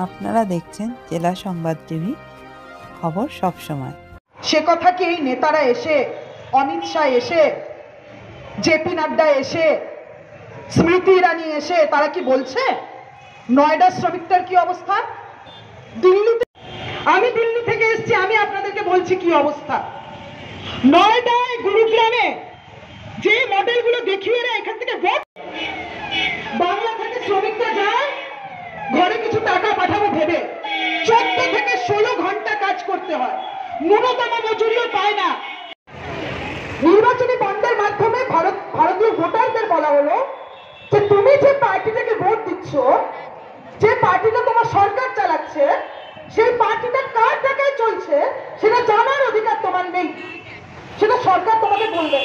আপনারা দেখছেন জেলা সংবাদ টিভি, খবর সব সময়। সে কথা কি এই নেতারা এসে, অমিত শাহ এসে, জেপি নাড্ডা এসে, স্মৃতি ইরানি এসে তারা কি বলছে নয়ডা শ্রমিকদের কি অবস্থা? দিল্লিতে, আমি দিল্লি থেকে এসেছি, আমি আপনাদেরকে বলছি কি অবস্থা। নয়ডায়, গুরুগ্রামে যে মডেলগুলো দেখিয়ে এখান থেকে বাংলা থেকে শ্রমিকরা যায় ঘরে কিছু টাকা পাঠাবো ভেবে 14 থেকে 16 ঘন্টা কাজ করতে হয়, ন্যূনতম মজুরিও পায় না। নির্বাচনী বন্ডের মাধ্যমে ভারতীয় ভোটারদের বলা হলো যে তুমি যে পার্টিটাকে ভোট দিচ্ছ, যে পার্টিটা তোমার সরকার চালাচ্ছে, সেই পার্টিটা কার টাকায় চলছে সেটা জানার অধিকার তোমার নেই, সেটা সরকার তোমাকে বলবে।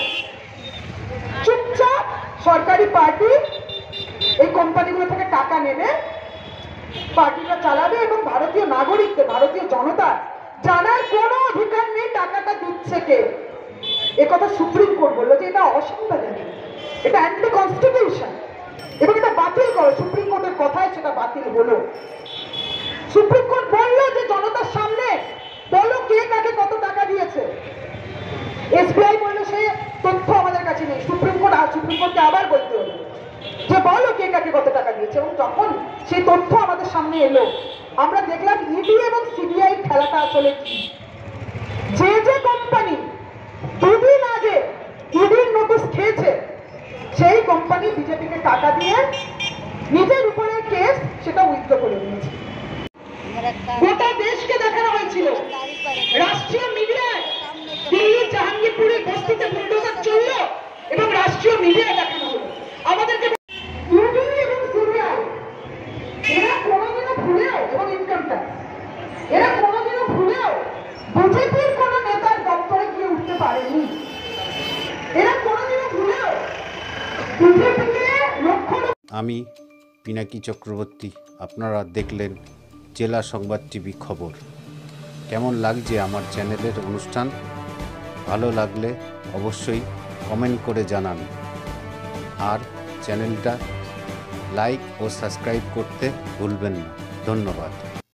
চুপচাপ সরকারি পার্টি এই কোম্পানিগুলো থেকে টাকা নেবে, পার্টিটা চালাবে এবং ভারতীয় নাগরিকদের, ভারতীয় জনতা জানার কোনো অধিকার নেই টাকাটা দিচ্ছে কে। একথা সুপ্রিম কোর্ট বললো যে এটা অসাংবিধানিক, এটা অ্যান্টি কনস্টিটিউশন এবং এটা বাতিল করো। সুপ্রিম কোর্টের কথায় সেটা বাতিল হলো। সুপ্রিম কোর্ট বললো যে জনতার সামনে বলো কে কাকে কত টাকা দিয়েছে। এসবিআই বললো সে তথ্য আমাদের কাছে নেই। সুপ্রিম কোর্টকে আবার বলতে হলো যে বলো কে কাকে কত টাকা দিয়েছে, এবং যখন সেই তথ্য আমাদের সামনে এলো আমরা দেখলাম ইডি এবং সিবিআই খেলাটা আসলে কি। যে যে কোম্পানি দুদিন আগে ইডির নোটিশ খেয়েছে সেই কোম্পানি বিজেপিকে টাকা দিয়ে নিজের উপরে কেস সেটা উইথড্র করে নিয়েছে। গোটা দেশকে দেখানো হয়েছিল, রাষ্ট্রীয় মিডিয়ায় দিল্লির জাহাঙ্গীরপুরে বস্তিতে বুলডোজার চলল এবং রাষ্ট্রীয় মিডিয়ায় দেখানো হলো। আমাদেরকে এবং সিবিআই এরা কোনোদিনও ভুলেও, এবং ইনকাম ট্যাক্স এরা কোনোদিনও ভুলেও বিজেপির কোন নেতার দপ্তরে গিয়ে উঠতে পারেনি। এরা কোনোদিনও ভুলেও বিজেপিকে লক্ষ্য। আমি পিনাকি চক্রবর্তী, আপনারা দেখলেন জেলা সংবাদ টিভি খবর। কেমন লাগছে আমার চ্যানেলের অনুষ্ঠান? ভালো লাগলে অবশ্যই কমেন্ট করে জানান, আর চ্যানেলটা লাইক ও সাবস্ক্রাইব করতে ভুলবেন না। ধন্যবাদ।